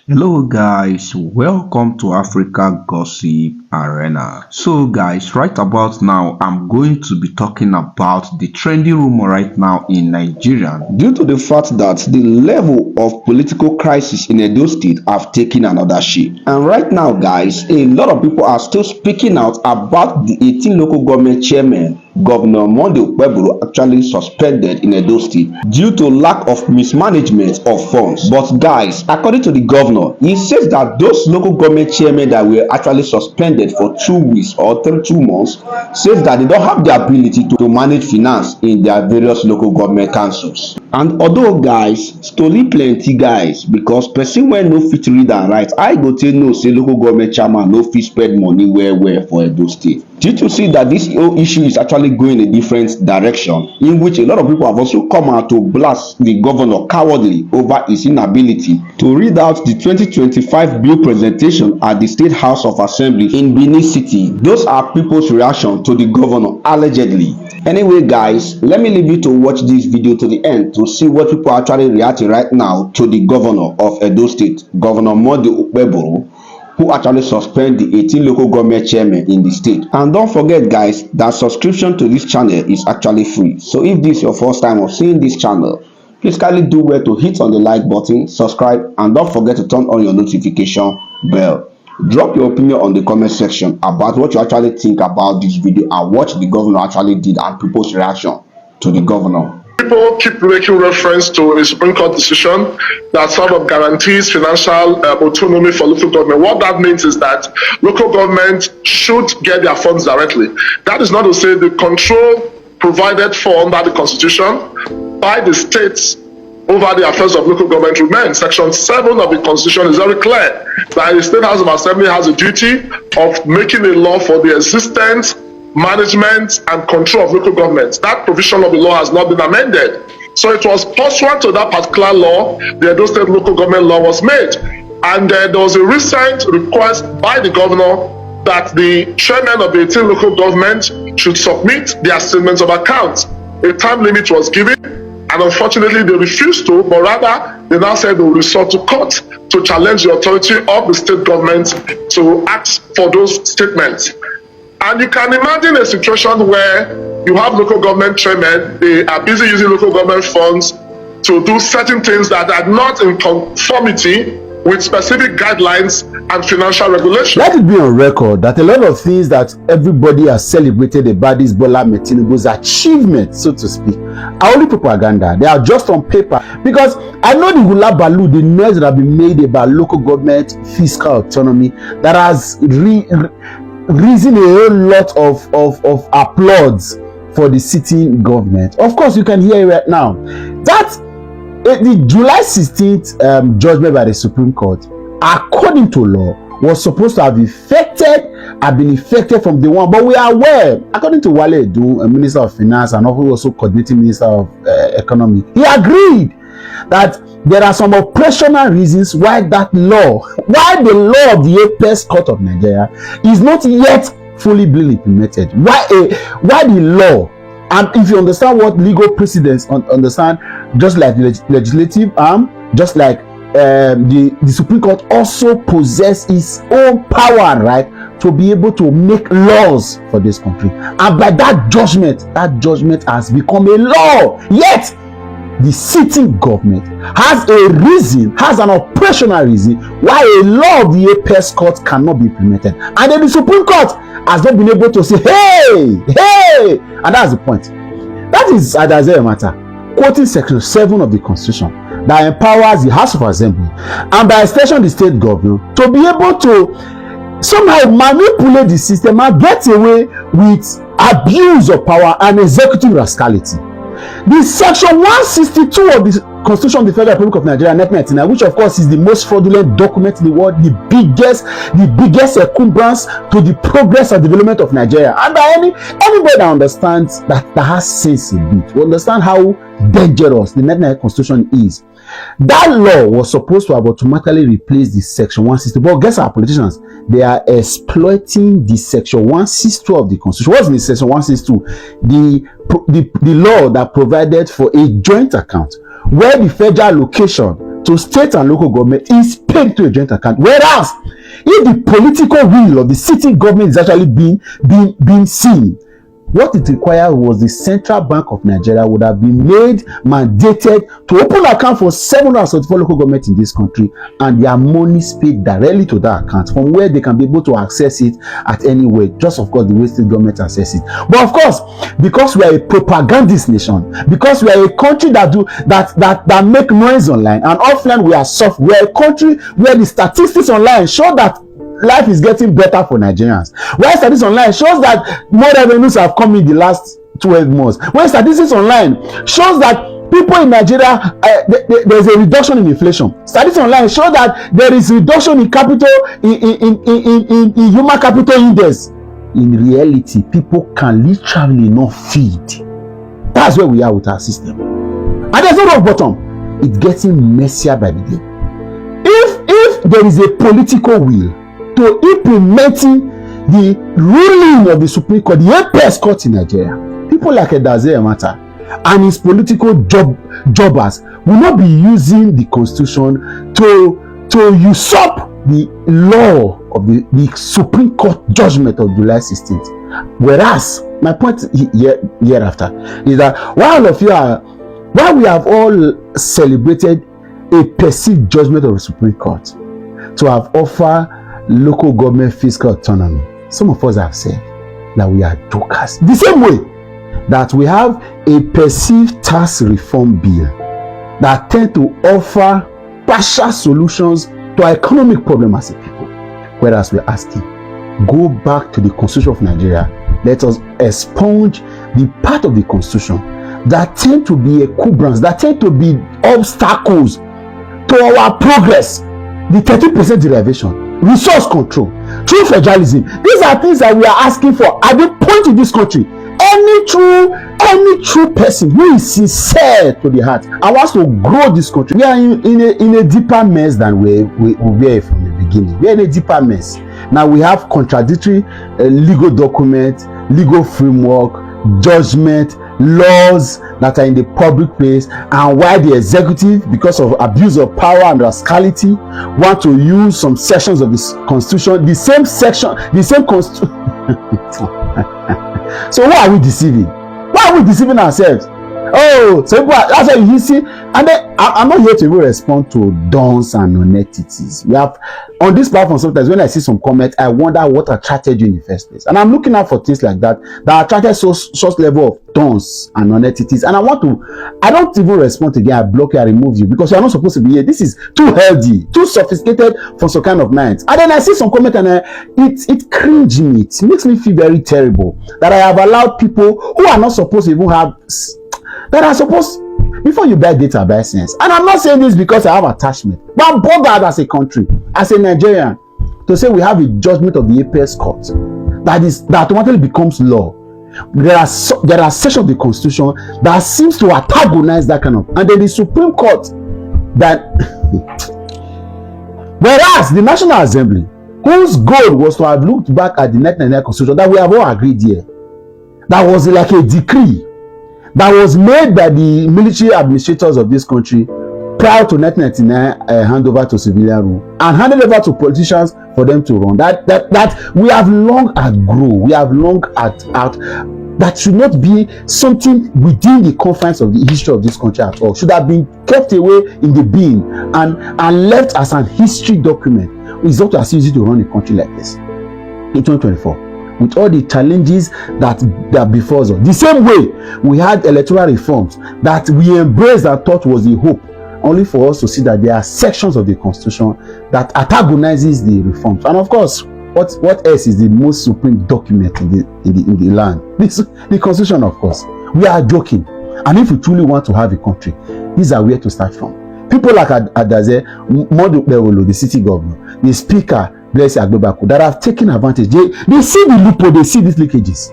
Hello guys, welcome to Africa Gossip Arena. So guys, right about now I'm going to be talking about the trending rumor right now in Nigeria due to the fact that the level of political crisis in Edo State have taken another shape. And right now guys, a lot of people are still speaking out about the 18 local government chairmen Governor Monday Okpebholo actually suspended in Edo State due to lack of mismanagement of funds. But guys, according to the governor, he says that those local government chairmen that were actually suspended for 2 weeks or 2 months says that they don't have the ability to manage finance in their various local government councils. And although guys, story plenty guys, because person wey no fit read and write, I go take know say local government chairman no fit spend money well for Edo State. Due to see that this whole issue is actually going a different direction, in which a lot of people have also come out to blast the governor cowardly over his inability to read out the 2025 bill presentation at the State House of Assembly in Benin City. Those are people's reaction to the governor allegedly. Anyway guys, let me leave you to watch this video to the end to see what people are actually reacting right now to the governor of Edo State, Governor Monday Okpebholo, who actually suspend the 18 local government chairmen in the state. And don't forget guys, that subscription to this channel is actually free. So if this is your first time of seeing this channel, please kindly do well to hit on the like button, subscribe, and don't forget to turn on your notification bell. Drop your opinion on the comment section about what you actually think about this video and what the governor actually did and people's reaction to the governor. People keep making reference to a Supreme Court decision that sort of guarantees financial autonomy for local government. What that means is that local government should get their funds directly. That is not to say the control provided for under the Constitution by the states over the affairs of local government remains. Section 7 of the Constitution is very clear that the State House of Assembly has a duty of making a law for the existence, management and control of local governments. That provision of the law has not been amended. So it was pursuant to that particular law, the Edo State local government law was made. And there was a recent request by the governor that the chairman of the 18 local government should submit their statements of accounts. A time limit was given, and unfortunately they refused to, but rather they now said they will resort to court to challenge the authority of the state government to ask for those statements. And you can imagine a situation where you have local government chairmen, they are busy using local government funds to do certain things that are not in conformity with specific guidelines and financial regulations. Let it be on record that a lot of things that everybody has celebrated about this Bola Tinubu's achievement, so to speak, are only propaganda. They are just on paper. Because I know the hula baloo, the noise that have been made about local government fiscal autonomy, that has reason a whole lot of applause for the sitting government. Of course, you can hear it right now. That the July 16th judgment by the Supreme Court, according to law, was supposed to have been effected from day one. But we are aware, according to Wale Edu, a Minister of Finance and also coordinating Minister of Economy, he agreed that there are some operational reasons why the law of the Apex Court of Nigeria is not yet fully being implemented. Why the law, and if you understand what legal precedents understand, just like the legislative arm, just like the Supreme Court also possess its own power and right to be able to make laws for this country. And by that judgment has become a law. Yet the sitting government has an operational reason why a law of the Apex Court cannot be implemented. And then the Supreme Court has not been able to say, hey, and that's the point. That is a matter, quoting Section 7 of the Constitution that empowers the House of Assembly and by extension the state government to be able to somehow manipulate the system and get away with abuse of power and executive rascality. The Section 162 of the Constitution of the Federal Republic of Nigeria 1999, which of course is the most fraudulent document in the world, the biggest encumbrance to the progress and development of Nigeria. And anybody that understands that has sense a bit will understand how dangerous the 1999 Constitution is. That law was supposed to have automatically replaced the Section 160. But guess our politicians, they are exploiting the Section 162 of the Constitution. What's in the Section 162? The law that provided for a joint account where the federal allocation to state and local government is paid to a joint account. Whereas, if the political will of the sitting government is actually being seen, what it required was the Central Bank of Nigeria would have been mandated to open an account for 774 local governments in this country, and their money is paid directly to that account from where they can be able to access it at any way. Just of course the way state government access it. But of course, because we are a propagandist nation, because we are a country that make noise online and offline we are soft, we are a country where the statistics online show that life is getting better for Nigerians. Where statistics online shows that more revenues have come in the last 12 months. Where statistics online shows that people in Nigeria, there's a reduction in inflation. Statistics online show that there is reduction in capital, in human capital index. In reality, people can literally not feed. That's where we are with our system. And there's no rock bottom. It's getting messier by the day. If there is a political will to implementing the ruling of the Supreme Court, the apex court in Nigeria, people like Edo Youths and his political jobbers will not be using the constitution to usurp the law of the Supreme Court judgment of July 16th. Whereas, my point hereafter is that while we have all celebrated a perceived judgment of the Supreme Court to have offered local government fiscal autonomy, some of us have said that we are jokers. The same way that we have a perceived tax reform bill that tend to offer partial solutions to our economic problem as a people. Whereas we're asking, go back to the Constitution of Nigeria. Let us expunge the part of the Constitution that tend to be encumbrance, that tend to be obstacles to our progress. The 30% derivation, resource control, true federalism. These are things that we are asking for at the point in this country. Any true person who is sincere to the heart and wants to grow this country, we are in a deeper mess than we were from the beginning. We are in a deeper mess. Now we have contradictory legal documents, legal framework, judgment, laws that are in the public place, and why the executive, because of abuse of power and rascality, want to use some sections of this constitution, the same constitution. So why are we deceiving? Why are we deceiving ourselves? Oh, so that's why you see, and then I'm not here to even respond to dons and non-entities. We have on this platform sometimes when I see some comments, I wonder what attracted you in the first place, and I'm looking out for things like that attracted such level of dons and non-entities, and I don't even respond again. I block you, I remove you, because you're not supposed to be here. This is too healthy, too sophisticated for some kind of minds. And then I see some comment and it cringes me. It makes me feel very terrible that I have allowed people who are not supposed to even have, that are supposed, before you buy data, buy sense. And I'm not saying this because I have attachment, but I'm bothered as a country, as a Nigerian, to say we have a judgment of the apex court that automatically becomes law. There are sections of the Constitution that seems to antagonize that kind of, and then the Supreme Court that whereas the National Assembly, whose goal was to have looked back at the 1999 Constitution that we have all agreed here, that was like a decree that was made by the military administrators of this country prior to 1999 handover to civilian rule, and handed over to politicians for them to run. That we have long outgrown. We have long out. That should not be something within the confines of the history of this country at all. Should have been kept away in the bin and left as an history document. It's not as easy to run a country like this in 2024. With all the challenges that before us. The same way we had electoral reforms that we embraced and thought was the hope, only for us to see that there are sections of the Constitution that antagonizes the reforms. And of course, what else is the most supreme document in the land? The Constitution, of course. We are joking. And if we truly want to have a country, these are where to start from. People like Adaze, Modu Bewolo, the city governor, the speaker, Blessing Agbebaku, that have taken advantage. They see the loophole, they see these leakages,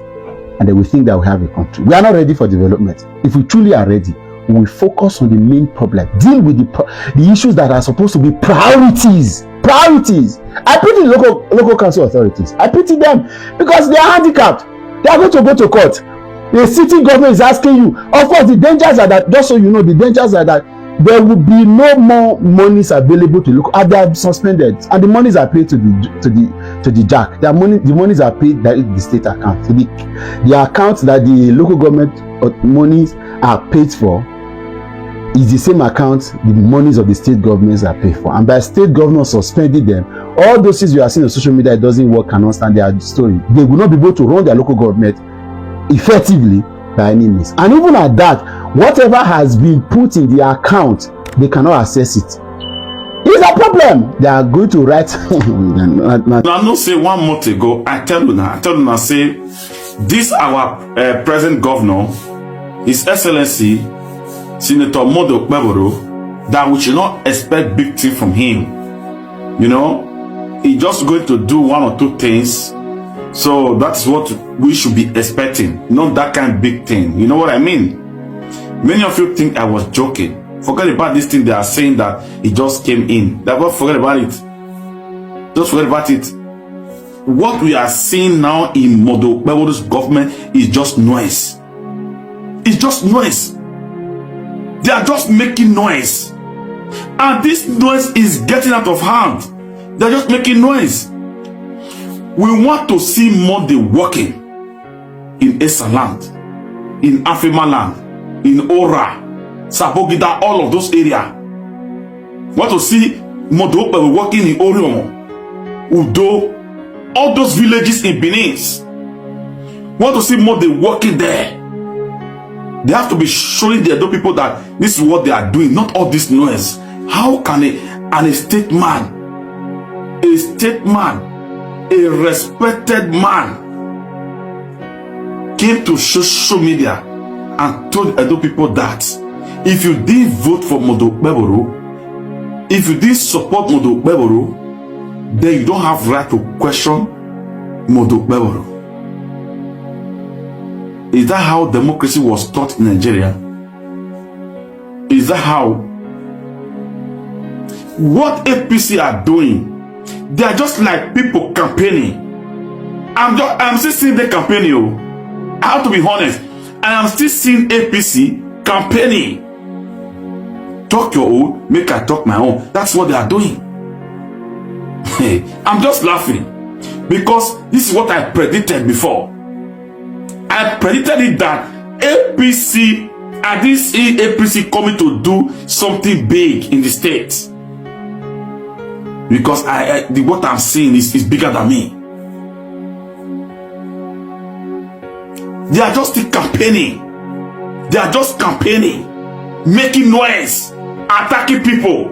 and they will think that we have a country. We are not ready for development. If we truly are ready, we will focus on the main problem, deal with the issues that are supposed to be priorities. I pity the local council authorities. I pity them because they are handicapped. They are going to go to court. The city government is asking you. Of course, the dangers are that, just so you know, the dangers are that there will be no more monies available to look at. They are suspended, and the monies are paid to the jack. The monies are paid directly to the state account. So the account that the local government monies are paid for is the same account the monies of the state governments are paid for. And by state governors suspending them, all those things you are seeing on social media, it doesn't work, cannot stand their story. They will not be able to run their local government effectively by any means. And even at that, whatever has been put in the account, they cannot access it. It's a problem. They are going to write. I not say 1 month ago, I tell you now, say this our present governor, His Excellency Senator Modo Okpebholo, that we should not expect big things from him. You know, he's just going to do 1 or 2 things. So that's what we should be expecting, not that kind of big thing. You know what I mean? Many of you think I was joking. Forget about this thing they are saying that it just came in. Forget about it. Just forget about it. What we are seeing now in Modo Okpebholo's government is just noise. It's just noise. They are just making noise. And this noise is getting out of hand. They are just making noise. We want to see Monday working in Esa land, in Afima land, in Ora, Sabogida, all of those areas. We want to see Modo Okpebholo working in Oriomo, Udo, all those villages in Benin. We want to see Monday working there. They have to be showing the Edo people that this is what they are doing, not all this noise. How can a state man, a respected man, came to social media and told Edo people that if you didn't vote for Modo Okpebholo, if you didn't support Modo Okpebholo, then you don't have right to question Modo Okpebholo. Is that how democracy was taught in Nigeria? Is that how? What APC are doing? They are just like people campaigning. I'm still seeing the campaigning. I have to be honest. I am still seeing APC campaigning. Talk your own, make I talk my own. That's what they are doing. I'm just laughing because this is what I predicted before. I predicted it that APC, and this is APC coming to do something big in the state. Because what I'm seeing is bigger than me. They are just campaigning. They are just campaigning, making noise, attacking people.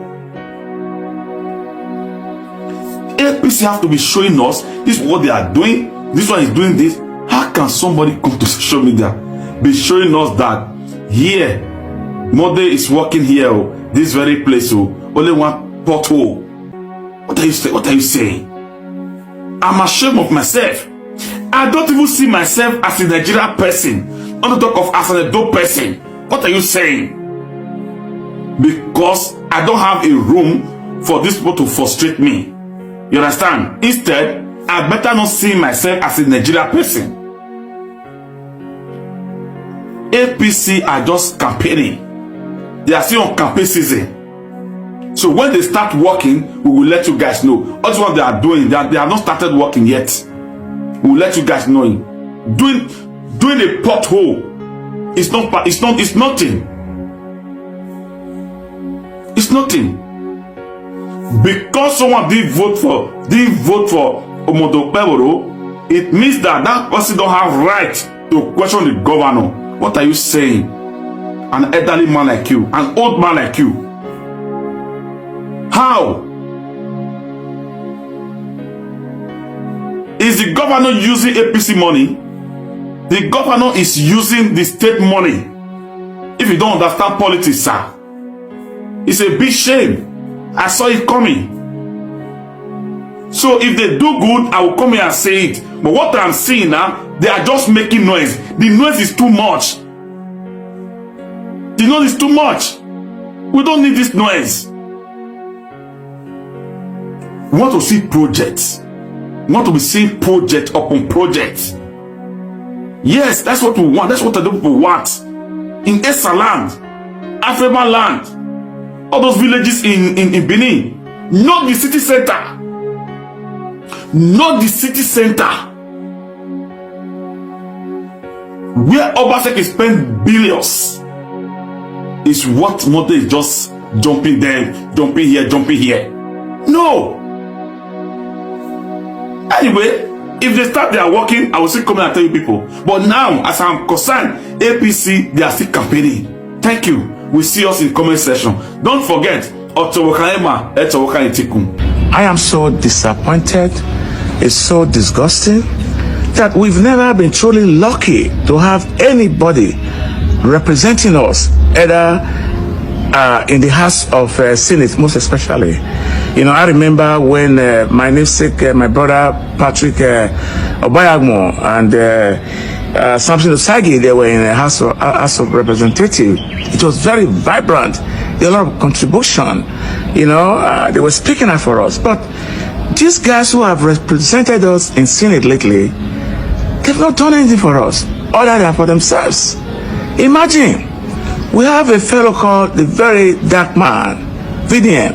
APC have to be showing us this is what they are doing. This one is doing this. How can somebody come to social media be showing us that here Mode is working here, this very place, only one pothole? What are you saying? What are you saying? I'm ashamed of myself. I don't even see myself as a Nigerian person. Not to talk of as an Edo person. What are you saying? Because I don't have a room for these people to frustrate me. You understand? Instead, I better not see myself as a Nigerian person. APC are just campaigning. They are still on campaign season. So when they start working, we will let you guys know. That's what they are doing. They have not started working yet. We will let you guys know. Doing a pothole is not. It's nothing. It's nothing. Because someone did vote for Modo Okpebholo, it means that person don't have right to question the governor. What are you saying? An elderly man like you, an old man like you. How? Is the governor using APC money? The governor is using the state money. If you don't understand politics, sir, it's a big shame. I saw it coming. So if they do good, I will come here and say it. But what I'm seeing now, they are just making noise. The noise is too much. The noise is too much. We don't need this noise. We want to see projects. We want to be seeing project upon project. Yes, that's what we want. That's what the people want. In Esa land, African land, all those villages in Benin, not the city center. Not the city center. Where Obaseki spent billions is what Moto is just jumping there, jumping here, jumping here. No. Anyway, if they start their working, I will still come and tell you people. But now, as I'm concerned, APC, they are still campaigning. Thank you. We'll see us in the comment section. Don't forget, I am so disappointed. It's so disgusting that we've never been truly lucky to have anybody representing us, either in the House of Senate, most especially. You know, I remember when my namesake, my brother Patrick Obayagmo and Samson Osagi, they were in the House of Representatives. It was very vibrant. There was a lot of contribution. You know, they were speaking out for us. But these guys who have represented us in Senate lately, they've not done anything for us other than for themselves. Imagine, we have a fellow called the very dark man, VDM.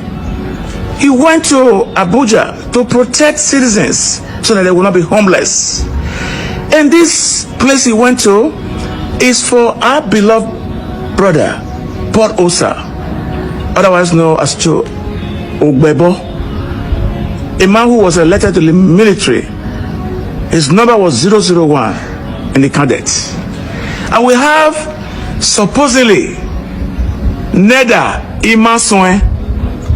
He went to Abuja to protect citizens so that they will not be homeless. And this place he went to is for our beloved brother, Port Osa, otherwise known as Cho Ogbebo, a man who was elected to the military. His number was 001 in the cadets. And we have supposedly Neda Imaswe,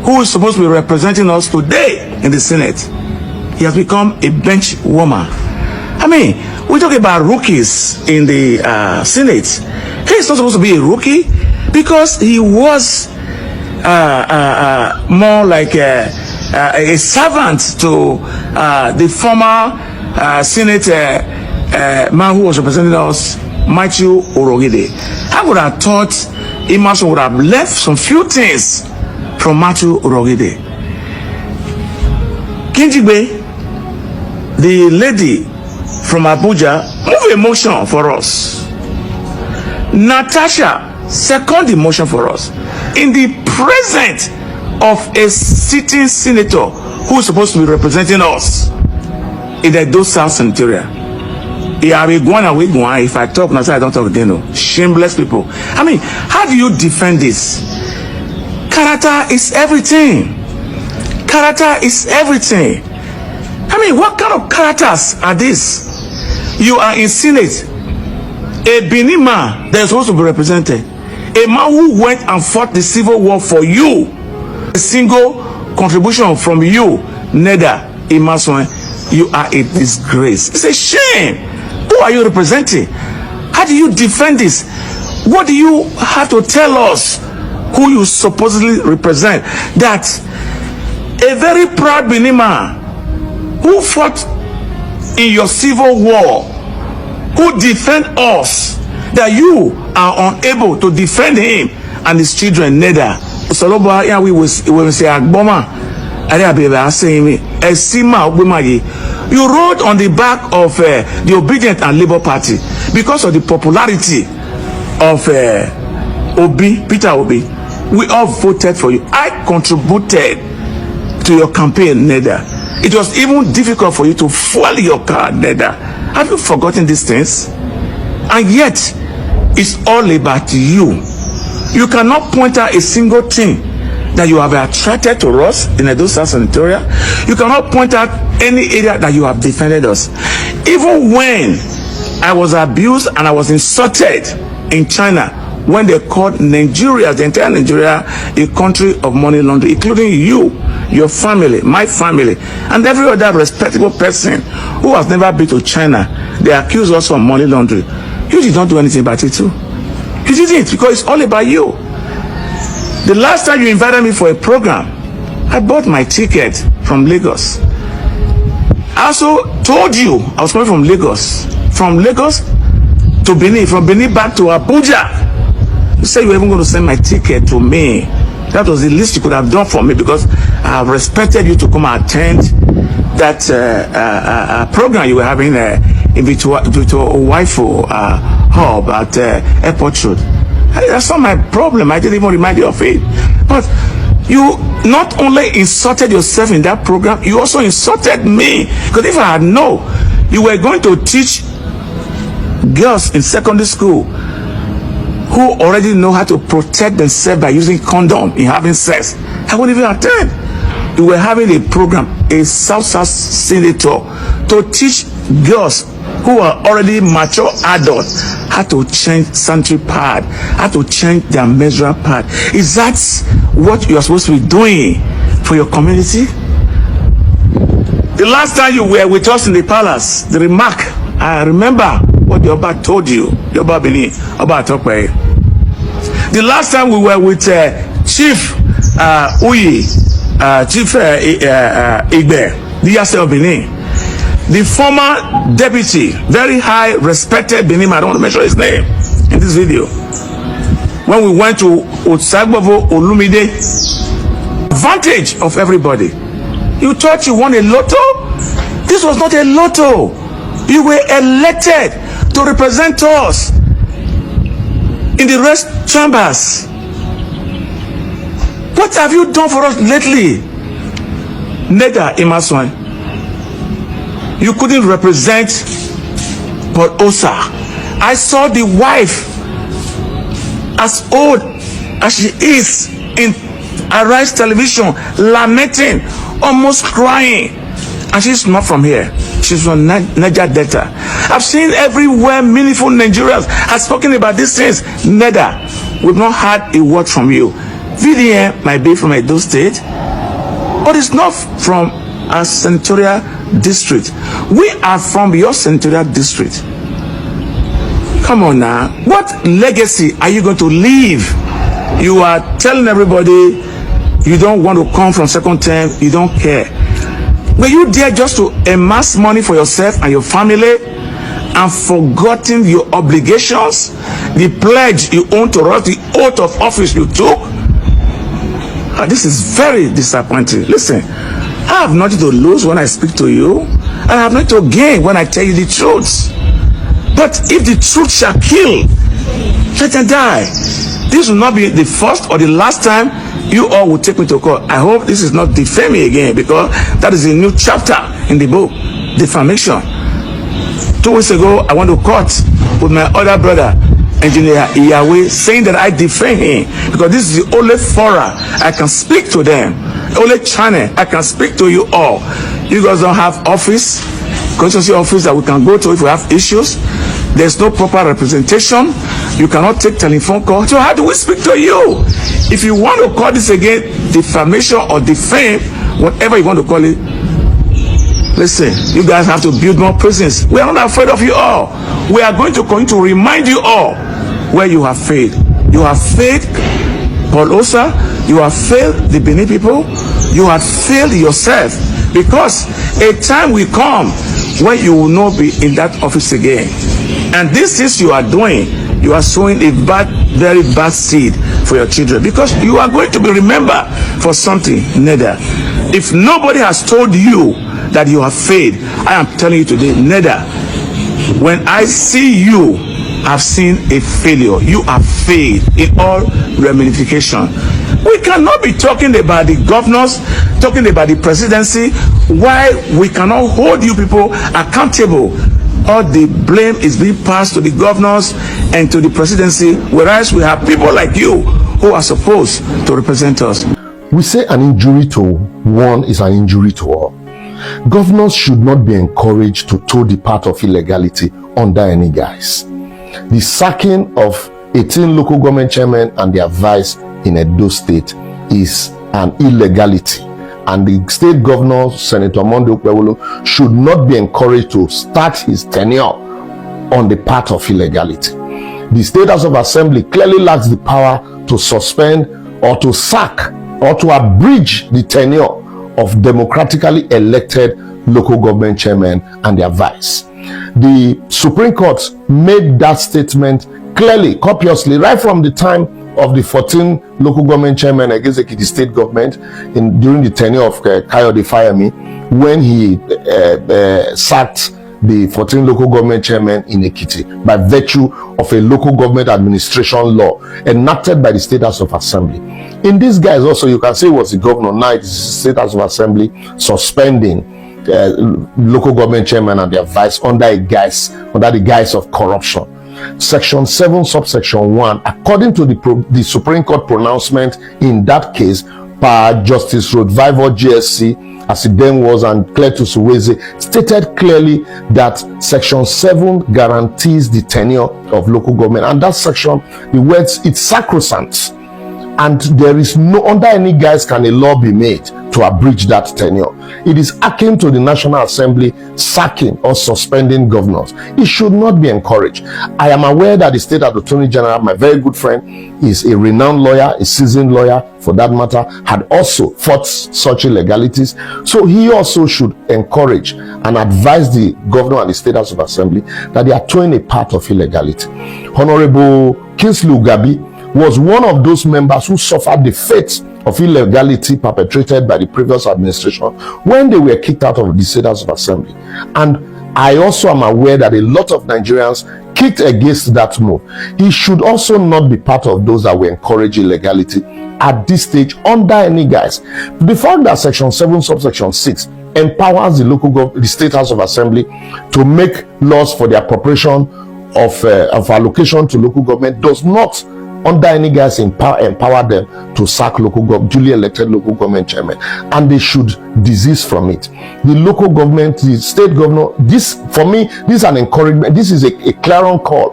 who is supposed to be representing us today in the Senate. He has become a bench warmer. I mean, we talk about rookies in the Senate. He's not supposed to be a rookie because he was more like a servant to the former Senate man who was representing us, Matthew Orogide. I would have thought Emerson would have left some few things from Matthew Orogide. Kinjigbe, the lady from Abuja, move a motion for us. Natasha, second the motion for us. In the presence of a sitting senator who is supposed to be representing us in the Edo South Senatorial. Yeah, if I talk, now I don't talk, they know. Shameless people. I mean, how do you defend this? Character is everything. Character is everything. I mean, what kind of characters are these? You are in Senate. A Benin man that is supposed to be represented. A man who went and fought the civil war for you. A single contribution from you, Neda Imaswe. You are a disgrace. It's a shame. Who are you representing? How do you defend this? What do you have to tell us who you supposedly represent? That a very proud Benin man who fought in your civil war, who defend us, that you are unable to defend him and his children, Neda. Soloba, yeah, we will say Agboma. You rode on the back of the Obedient and Labour Party because of the popularity of Peter Obi. We all voted for you. I contributed to your campaign, Neda. It was even difficult for you to fuel your car, Neda. Have you forgotten these things? And yet, it's all about you. You cannot point out a single thing that you have attracted to us in Edo South Senatorial. You cannot point out any area that you have defended us. Even when I was abused and I was insulted in China, when they called Nigeria, the entire Nigeria, a country of money laundering, including you, your family, my family, and every other respectable person who has never been to China, they accuse us of money laundering. You did not do anything about it too. You didn't, because it's all about you. The last time you invited me for a program, I bought my ticket from Lagos. I also told you I was coming from Lagos to Benin, from Benin back to Abuja. You said you were even going to send my ticket to me. That was the least you could have done for me, because I have respected you to come and attend that program you were having in Victor Waifu hub at Airport Road. That's not my problem. I didn't even remind you of it. But You not only insulted yourself in that program, you also insulted me. Because if I had known you were going to teach girls in secondary school who already know how to protect themselves by using condom in having sex, I wouldn't even attend. You were having a program, a South senator, to teach girls who are already mature adults how to change sanitary pad, how to change their menstrual pad. Is that what you are supposed to be doing for your community? The last time you were with us in the palace, the remark, I remember what the Oba told you, the Oba Bini, Oba Atokwe. The last time we were with Chief Uyi, Chief Igbe, the Yase of Benin, the former deputy, very high respected Benin, I don't want to mention his name in this video. When we went to Otsagbovo Olumide, advantage of everybody. You thought you won a lotto? This was not a lotto. You were elected to represent us in the rest chambers. What have you done for us lately? Neda Imaswan, you couldn't represent Paul Osa. I saw the wife, as old as she is, in Arise television, lamenting, almost crying. And she's not from here. She's from Niger Delta. I've seen everywhere meaningful Nigerians have spoken about these things. Neda, we've not had a word from you. VDM might be from Edo State, but it's not from our senatorial district. We are from your senatorial district. Come on now. What legacy are you going to leave? You are telling everybody you don't want to come from second term, you don't care. Were you there just to amass money for yourself and your family and forgotten your obligations, the pledge you own to us, the oath of office you took? This is very disappointing. Listen, I have nothing to lose when I speak to you, and I have nothing to gain when I tell you the truth. But if the truth shall kill, let them die. This will not be the first or the last time you all will take me to court. I hope this is not defaming again, because that is a new chapter in the book, defamation. 2 weeks ago, I went to court with my other brother, Engineer Iyawe, saying that I defame him because this is the only forum I can speak to them, only channel I can speak to you all. You guys don't have office, constituency office that we can go to if we have issues. There's no proper representation. You cannot take telephone calls. So how do we speak to you? If you want to call this again defamation or defame, whatever you want to call it, listen, you guys have to build more prisons. We are not afraid of you all. We are going to continue to remind you all where you have failed. You have failed Paul Osa. You have failed the Benin people. You have failed yourself, because a time will come when you will not be in that office again. And this is you are doing. You are sowing a bad, very bad seed for your children, because you are going to be remembered for something. Neda, if nobody has told you that you have failed, I am telling you today, Neda, when I see you, I've seen a failure. You have failed in all ramification. We cannot be talking about the governors, talking about the presidency, why we cannot hold you people accountable. All the blame is being passed to the governors and to the presidency, whereas we have people like you who are supposed to represent us. We say an injury to one is an injury to all. Governors should not be encouraged to toe the path of illegality under any guise. The sacking of 18 local government chairmen and their vice in Edo State is an illegality, and the state governor, Senator Monday Okpebholo, should not be encouraged to start his tenure on the path of illegality. The State House of Assembly clearly lacks the power to suspend or to sack or to abridge the tenure of democratically elected local government chairmen and their vice. The Supreme Court made that statement clearly, copiously, right from the time of the 14 local government chairmen against the state government during the tenure of Kayode Fayemi, when he sacked the 14 local government chairmen in Ekiti by virtue of a local government administration law enacted by the State House of Assembly. In these guys also, you can say it was the governor, now it is the State House of Assembly suspending local government chairman and their vice under the guise of corruption. Section 7 subsection 1, according to the Supreme Court pronouncement in that case by Justice Rodvival GSC, as it then was, and Cletus Uweze, stated clearly that Section 7 guarantees the tenure of local government, and that section, the words, it's sacrosanct, and there is no, under any guise can a law be made to abridge that tenure. It is akin to the National Assembly sacking or suspending governors. It should not be encouraged. I am aware that the State Attorney General, my very good friend, is a renowned lawyer, a seasoned lawyer for that matter, had also fought such illegalities. So he also should encourage and advise the governor and the State House of Assembly that they are towing a part of illegality. Honorable Kingsley Ugabi was one of those members who suffered the fate of illegality perpetrated by the previous administration when they were kicked out of the State House of Assembly. And I also am aware that a lot of Nigerians kicked against that move. He should also not be part of those that will encourage illegality at this stage under any guise. The fact that Section 7 subsection 6 empowers the State House of Assembly to make laws for the appropriation of allocation to local government does not under any guise empower them to sack duly elected local government chairmen, and they should desist from it. The local government, the state governor, this for me, this is an encouragement. This is a clarion call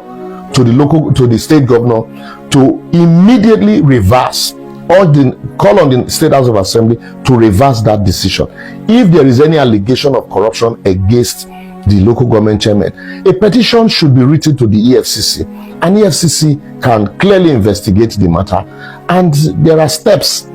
to the state governor to immediately reverse, or call on the State House of Assembly to reverse that decision. If there is any allegation of corruption against the local government chairman, a petition should be written to the EFCC, and EFCC can clearly investigate the matter, and there are steps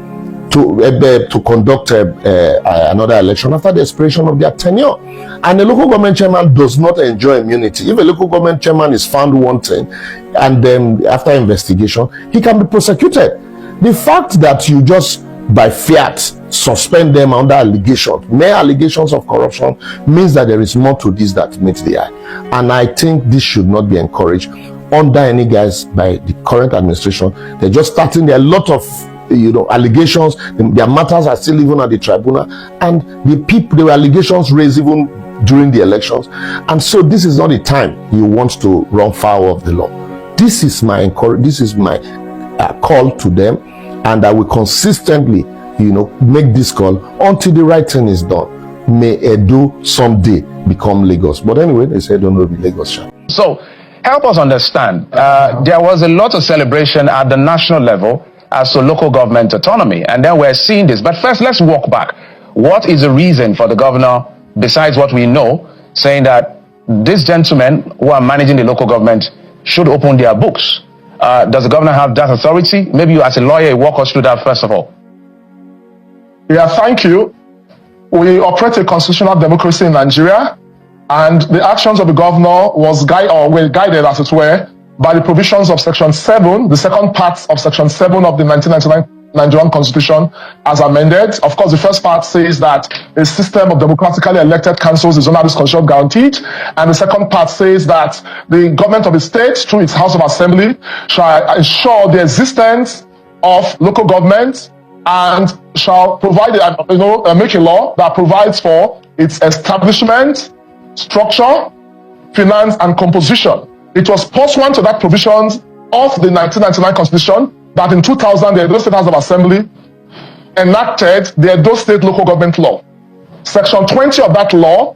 to conduct another election after the expiration of their tenure. And the local government chairman does not enjoy immunity. If a local government chairman is found wanting, and then after investigation, he can be prosecuted. The fact that you just by fiat suspend them under allegations, mere allegations of corruption, means that there is more to this that meets the eye. And I think this should not be encouraged under any guise by the current administration. They're just starting. There are a lot of allegations. Their matters are still even at the tribunal, and there were allegations raised even during the elections. And so this is not the time you want to run foul of the law. This is my call to them, and I will consistently make this call until the right thing is done. May Edo someday become Lagos. But anyway, they say don't know the Lagos. So help us understand. There was a lot of celebration at the national level as to local government autonomy, and then we're seeing this. But first, let's walk back. What is the reason for the governor, besides what we know, saying that these gentlemen who are managing the local government should open their books? Does the governor have that authority? Maybe you as a lawyer walk us through that first of all. Yeah, thank you. We operate a constitutional democracy in Nigeria, and the actions of the governor were guided, as it were, by the provisions of Section 7, the second part of Section 7 of the 1999 Nigerian Constitution as amended. Of course, the first part says that a system of democratically elected councils is under this constitution guaranteed, and the second part says that the government of the state, through its House of Assembly, shall ensure the existence of local government and shall provide, make a law that provides for its establishment, structure, finance, and composition. It was pursuant to that provisions of the 1999 Constitution that in 2000 the Edo State House of Assembly enacted the Edo State Local Government Law. Section 20 of that law,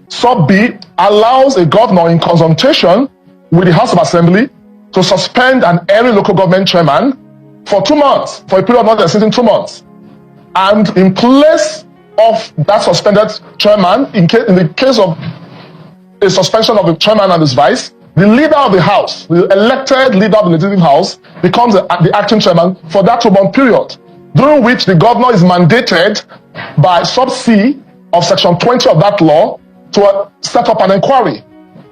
sub B, allows a governor in consultation with the House of Assembly to suspend an area local government chairman for 2 months, for a period not exceeding 2 months. And in place of that suspended chairman, in the case of a suspension of the chairman and his vice, the leader of the house, the elected leader of the legislative house, becomes the acting chairman for that 2-month period, during which the governor is mandated by sub C of Section 20 of that law to set up an inquiry.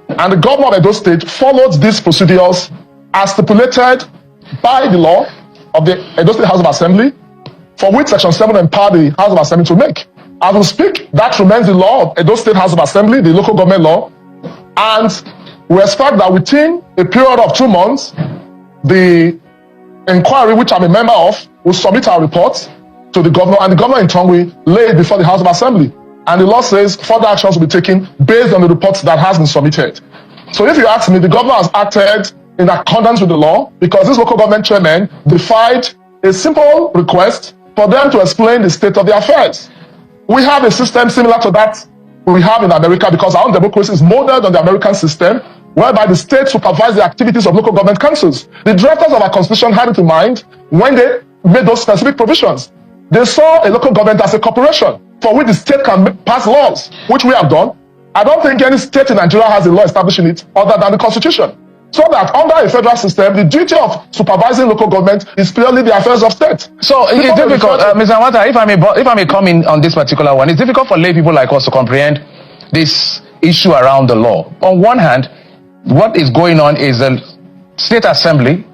And the governor of Edo State followed these procedures as stipulated by the law of the Edo State House of Assembly, for which Section 7 empowered the House of Assembly to make. As we speak, that remains the law of Edo State House of Assembly, the local government law. And we expect that within a period of 2 months, the inquiry, which I'm a member of, will submit our report to the governor, and the governor in turn will lay it before the House of Assembly. And the law says further actions will be taken based on the reports that has been submitted. So if you ask me, the governor has acted in accordance with the law because this local government chairman defied a simple request for them to explain the state of the affairs. We have a system similar to that we have in America because our own democracy is modeled on the American system, whereby the states supervise the activities of local government councils. The drafters of our constitution had it in mind when they made those specific provisions. They saw a local government as a corporation for which the state can pass laws, which we have done. I don't think any state in Nigeria has a law establishing it other than the constitution. So that under a federal system, the duty of supervising local government is purely the affairs of state. So it's difficult, Mr. Nwata, if I may come in on this particular one, it's difficult for lay people like us to comprehend this issue around the law. On one hand, what is going on is the state assembly,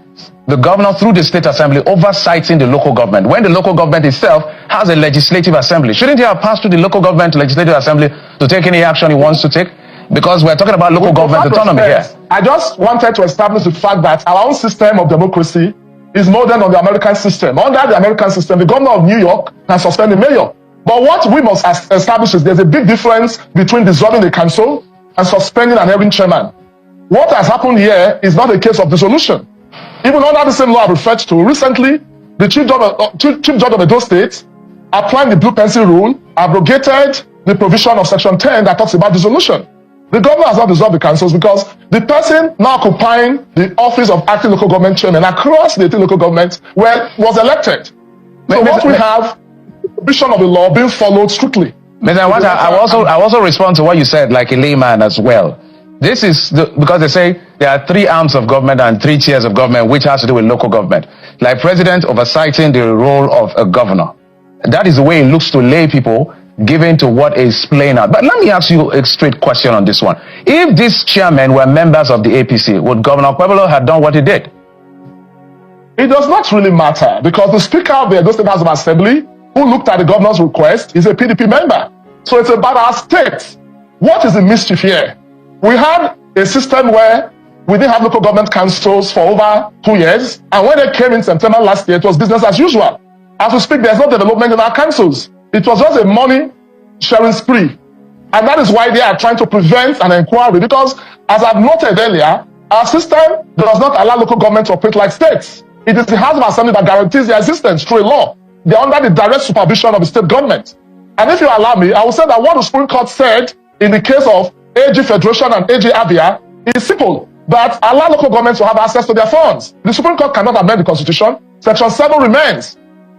the governor through the state assembly oversighting the local government, when the local government itself has a legislative assembly. Shouldn't he have passed through the local government legislative assembly to take any action he wants to take? Because we're talking about local government autonomy here. I just wanted to establish the fact that our own system of democracy is modeled on the American system. Under the American system, the governor of New York can suspend the mayor. But what we must establish is there's a big difference between dissolving the council and suspending an erring chairman. What has happened here is not a case of dissolution. Even under the same law I referred to, recently, the chief judge of Edo State, applying the blue pencil rule, abrogated the provision of section 10 that talks about dissolution. The governor has not dissolved the councils because the person now occupying the office of acting local government chairman across the 18 local governments was elected. So what we have, the provision of the law being followed strictly. Mr. Nwata, I also respond to what you said like a layman as well. This is because they say there are 3 arms of government and 3 tiers of government, which has to do with local government. Like president oversighting the role of a governor. That is the way it looks to lay people, given to what is playing out. But let me ask you a straight question on this one. If these chairmen were members of the APC, would Governor Okpebholo have done what he did? It does not really matter because the Speaker of the Edo State House of Assembly, who looked at the governor's request, is a PDP member. So it's about our state. What is the mischief here? We had a system where we didn't have local government councils for over 2 years, and when they came in September last year, it was business as usual. As we speak, there's no development in our councils. It was just a money sharing spree. And that is why they are trying to prevent an inquiry because, as I've noted earlier, our system does not allow local government to operate like states. It is the House of Assembly that guarantees their existence through a law. They are under the direct supervision of the state government. And if you allow me, I will say that what the Supreme Court said in the case of AG Federation and AG Abia is simple, that allow local governments to have access to their funds. The Supreme Court cannot amend the Constitution. Section 7 remains.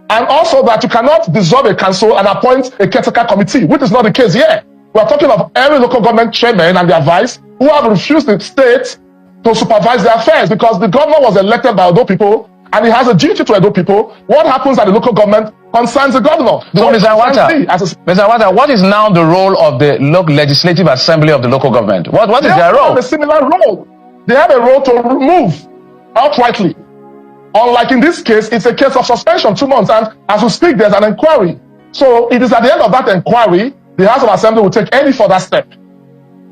And also that you cannot dissolve a council and appoint a caretaker committee, which is not the case here. We are talking of every local government chairman and their vice who have refused the state to supervise their affairs because the governor was elected by Edo people and he has a duty to Edo people. What happens at the local government concerns the governor. So, Mr. Nwata, what is now the role of the legislative assembly of the local government? What is their role? They have a similar role. They have a role to remove outrightly. Unlike in this case, it's a case of suspension, 2 months, and as we speak, there's an inquiry. So it is at the end of that inquiry, the House of Assembly will take any further step.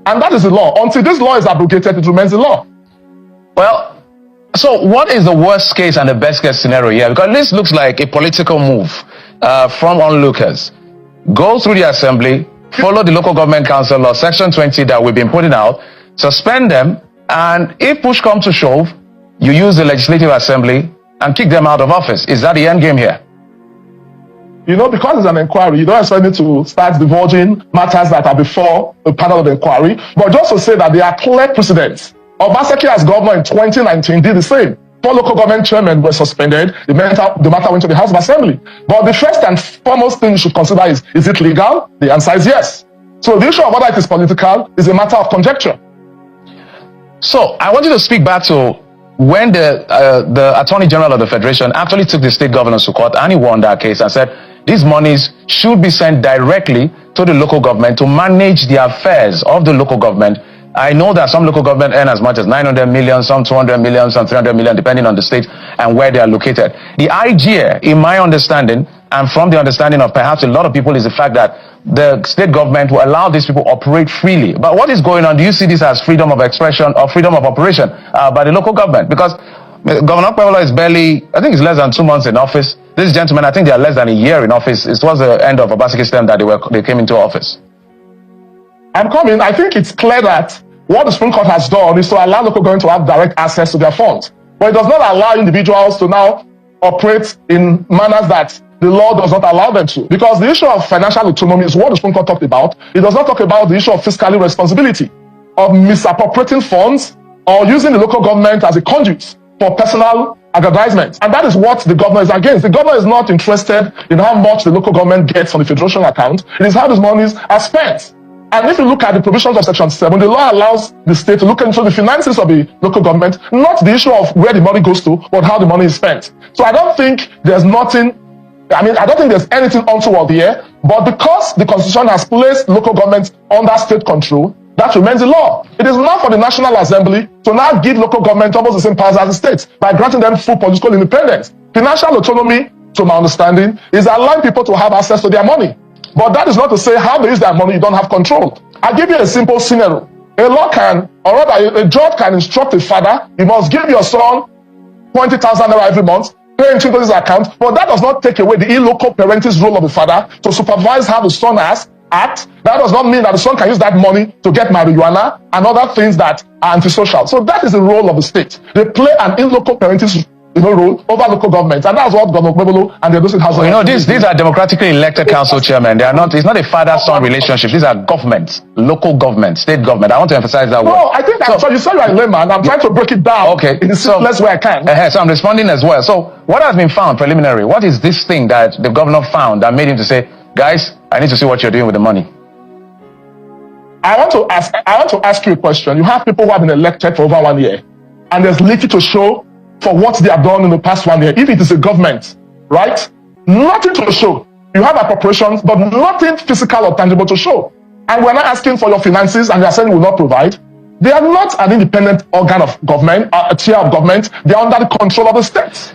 And that is the law. Until this law is abrogated, it remains the law. Well, so what is the worst case and the best case scenario here? Because this looks like a political move from onlookers. Go through the assembly, follow the local government council law, section 20 that we've been putting out, suspend them, and if push comes to shove, you use the legislative assembly and kick them out of office. Is that the end game here? You know, because it's an inquiry, you don't expect me to start divulging matters that are before the panel of inquiry. But just to say that there are clear precedents. Obaseki as governor in 2019 did the same. 4 local government chairmen were suspended. The matter went to the House of Assembly. But the first and foremost thing you should consider is it legal? The answer is yes. So the issue of whether it is political is a matter of conjecture. So I want you to speak back to when the Attorney General of the Federation actually took the state governors to court and he won that case and said these monies should be sent directly to the local government to manage the affairs of the local government. I know that some local government earn as much as 900 million, some 200 million, some 300 million, depending on the state and where they are located. The idea, in my understanding, and from the understanding of perhaps a lot of people, is the fact that the state government will allow these people operate freely. But what is going on? Do you see this as freedom of expression or freedom of operation by the local government? Because Governor Okpebholo is barely, I think it's less than 2 months in office. These gentlemen, I think they are less than a year in office. It was the end of Obasanjo's term that they came into office. I'm coming. I think it's clear that what the Supreme Court has done is to allow local government to have direct access to their funds. But it does not allow individuals to now operate in manners that the law does not allow them to. Because the issue of financial autonomy is what the Supreme Court talked about. It does not talk about the issue of fiscal responsibility, of misappropriating funds or using the local government as a conduit for personal aggrandizement. And that is what the governor is against. The governor is not interested in how much the local government gets from the federation account. It is how these monies are spent. And if you look at the provisions of Section 7, the law allows the state to look into the finances of the local government, not the issue of where the money goes to, but how the money is spent. So I don't think there's anything untoward here, but because the Constitution has placed local government under state control, that remains the law. It is not for the National Assembly to now give local government almost the same powers as the states by granting them full political independence. Financial autonomy, to my understanding, is allowing people to have access to their money. But that is not to say how they use their money, you don't have control. I'll give you a simple scenario. A judge can instruct a father, you must give your son 20,000 naira every month, pay into his account, but that does not take away the illocal parentis role of the father to supervise how the son acts. That does not mean that the son can use that money to get marijuana and other things that are antisocial. So that is the role of the state. They play an illocal parentis role over local government, and that's what Governor Okpebholo and the Edo State House. These are democratically elected council chairmen. They are not. It's not a father-son relationship. These are governments, local government, state government. I want to emphasize that word. No, I think so. You said you're a layman. I'm trying to break it down. Okay, in the simplest way I can. So I'm responding as well. So what has been found preliminary? What is this thing that the governor found that made him to say, guys, I need to see what you're doing with the money? I want to ask you a question. You have people who have been elected for over 1 year, and there's little to show for what they have done in the past 1 year. If it is a government, right? Nothing to show. You have appropriations, but nothing physical or tangible to show. And we're not asking for your finances, and they're saying you will not provide. They are not an independent organ of government, a tier of government. They are under the control of the state.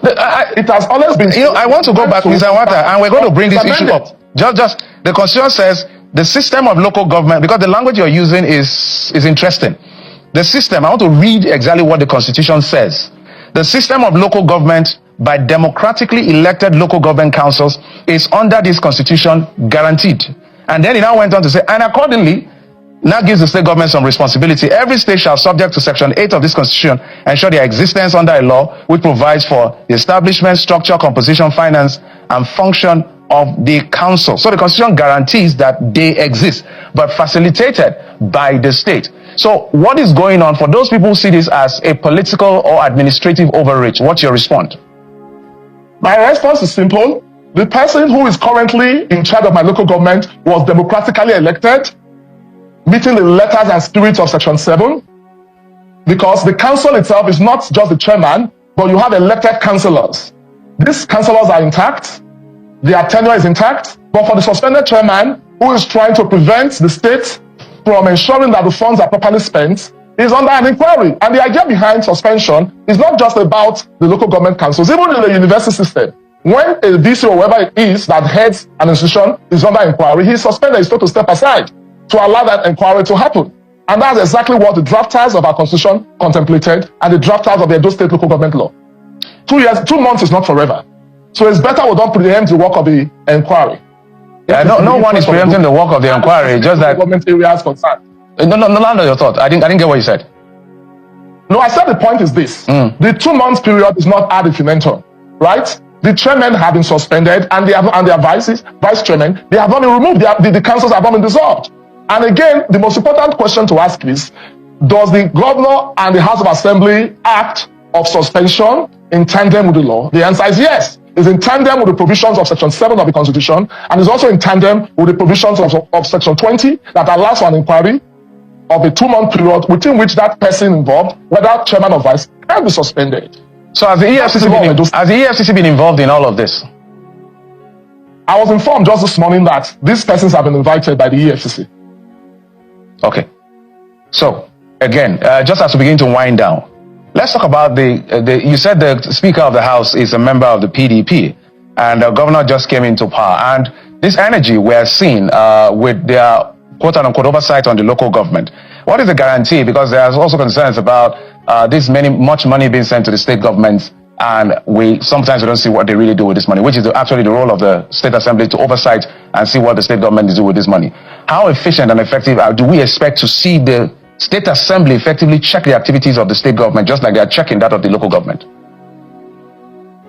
It has always been. I want to go back, Mr. Nwata, and we're going to bring this issue up. Just the Constitution says the system of local government, because the language you're using is interesting. The system, I want to read exactly what the Constitution says. The system of local government by democratically elected local government councils is under this Constitution guaranteed. And then he now went on to say, and accordingly, now gives the state government some responsibility. Every state shall, subject to Section 8 of this Constitution, ensure their existence under a law which provides for the establishment, structure, composition, finance, and function of the council. So the Constitution guarantees that they exist, but facilitated by the state. So what is going on for those people who see this as a political or administrative overreach? What's your response? My response is simple. The person who is currently in charge of my local government was democratically elected, meeting the letters and spirit of Section 7, because the council itself is not just the chairman, but you have elected councillors. These councillors are intact, their tenure is intact, but for the suspended chairman who is trying to prevent the state from ensuring that the funds are properly spent, is under an inquiry. And the idea behind suspension is not just about the local government councils. Even in the university system, when a VC or whoever it is that heads an institution is under inquiry, he's suspended, he's told to step aside to allow that inquiry to happen. And that's exactly what the drafters of our constitution contemplated and the drafters of the Edo State local government law. 2 months is not forever. So it's better we don't preempt the work of the inquiry. Yeah, no one is preempting the work of the inquiry, just that government areas concerned. No, your thought. I didn't get what you said. No, I said the point is this. The 2 months period is not ad infinitum, right? The chairmen have been suspended and their vice chairmen, they have not been removed. The councils have not been dissolved. And again, the most important question to ask is, does the governor and the House of Assembly act of suspension in tandem with the law? The answer is yes. It's in tandem with the provisions of Section 7 of the Constitution, and is also in tandem with the provisions of Section 20 that allows for an inquiry of a 2-month period within which that person involved, whether chairman or vice, can be suspended. So has the EFCC been involved in all of this? I was informed just this morning that these persons have been invited by the EFCC. Okay. So, again, just as we begin to wind down, let's talk about you said the Speaker of the House is a member of the PDP. and the governor just came into power. And this energy we're seeing with their quote-unquote oversight on the local government. What is the guarantee? Because there's also concerns about much money being sent to the state governments, and sometimes we don't see what they really do with this money, which is actually the role of the state assembly to oversight and see what the state government is doing with this money. How efficient and effective do we expect to see the state assembly effectively check the activities of the state government, just like they are checking that of the local government?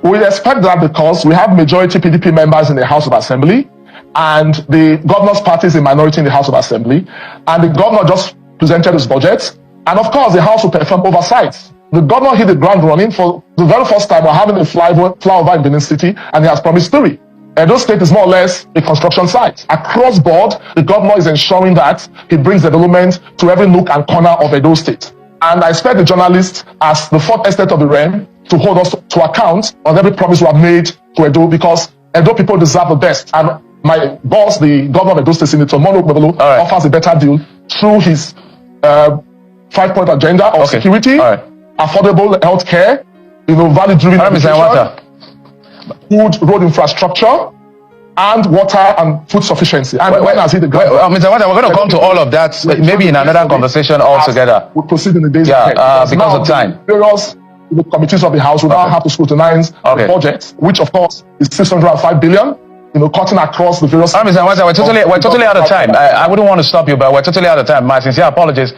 We expect that because we have majority PDP members in the House of Assembly, and the governor's party is a minority in the House of Assembly, and the governor just presented his budget, and of course the House will perform oversight. The governor hit the ground running. For the very first time, we're having a flyover in Benin City, and he has promised 3. Edo State is more or less a construction site. Across board, the governor is ensuring that he brings development to every nook and corner of Edo State. And I expect the journalists, as the 4th estate of the realm, to hold us to account on every promise we have made to Edo, because Edo people deserve the best. And my boss, the governor of Edo State, Senator Mono Okpebholo, offers a better deal through his 5-point agenda of security, affordable health care, value-driven education, good road infrastructure, and water and food sufficiency. And when I see the government, Mr. Wata, we're going to come to all of that maybe in another conversation altogether. We'll proceed in the days ahead. Because of time. Various committees of the House will now have to scrutinize the budget, which of course is 605 billion. Cutting across the various. Mr. Wata, we're totally out of time. I wouldn't want to stop you, but we're totally out of time. My sincere apologies.